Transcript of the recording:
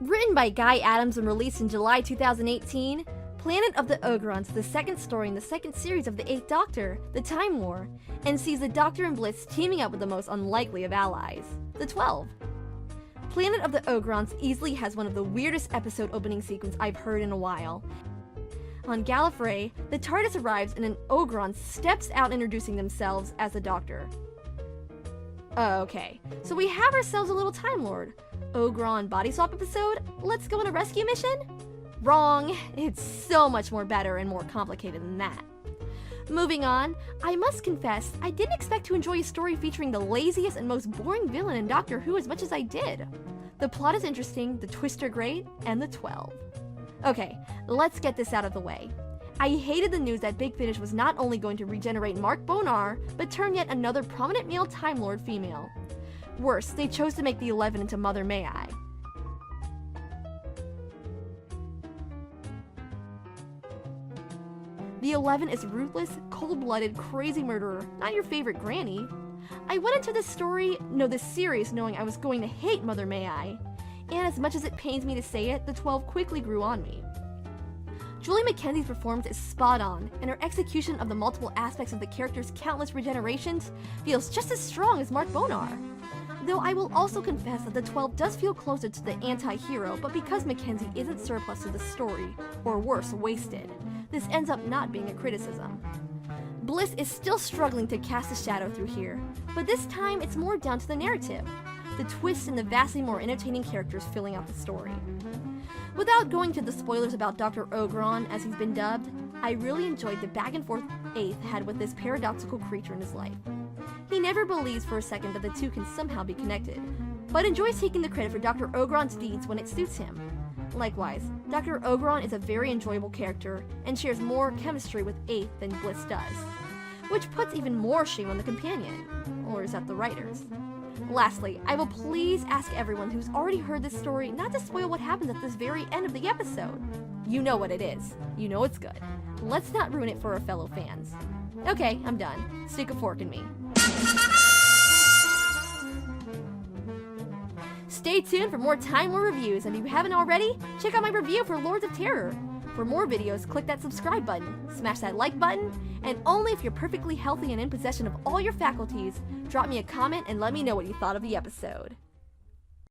Written by Guy Adams and released in July 2018, Planet of the Ogrons is the second story in the second series of the Eighth Doctor, The Time War, and sees the Doctor and Bliss teaming up with the most unlikely of allies, the 12. Planet of the Ogrons easily has one of the weirdest episode opening sequences I've heard in a while. On Gallifrey, the TARDIS arrives and an Ogron steps out introducing themselves as the Doctor. Okay, so we have ourselves a little Time Lord. Ogron body swap episode? Let's go on a rescue mission? Wrong! It's so much more better and more complicated than that. Moving on, I must confess, I didn't expect to enjoy a story featuring the laziest and most boring villain in Doctor Who as much as I did. The plot is interesting, the twists are great, and the 12. Okay, let's get this out of the way. I hated the news that Big Finish was not only going to regenerate Mark Bonar, but turn yet another prominent male Time Lord female. Worse, they chose to make the 11 into Mother May I. The 11 is ruthless, cold-blooded, crazy murderer, not your favorite granny. I went into this series knowing I was going to hate Mother May I, and as much as it pains me to say it, the 12 quickly grew on me. Julie Mackenzie's performance is spot on, and her execution of the multiple aspects of the character's countless regenerations feels just as strong as Mark Bonar. Though I will also confess that the 12 does feel closer to the anti-hero, but because Mackenzie isn't surplus to the story, or worse, wasted, this ends up not being a criticism. Bliss is still struggling to cast a shadow through here, but this time it's more down to the narrative, the twists and the vastly more entertaining characters filling out the story. Without going to the spoilers about Dr. Ogron, as he's been dubbed, I really enjoyed the back and forth Eighth had with this paradoxical creature in his life. He never believes for a second that the two can somehow be connected, but enjoys taking the credit for Dr. Ogron's deeds when it suits him. Likewise, Dr. Ogron is a very enjoyable character and shares more chemistry with Eighth than Bliss does, which puts even more shame on the companion, or is that the writers? Lastly, I will please ask everyone who's already heard this story not to spoil what happens at this very end of the episode. You know what it is. You know it's good. Let's not ruin it for our fellow fans. Okay, I'm done. Stick a fork in me. Stay tuned for more Time War reviews, and if you haven't already, check out my review for Lords of Terror. For more videos, click that subscribe button, smash that like button, and only if you're perfectly healthy and in possession of all your faculties, drop me a comment and let me know what you thought of the episode.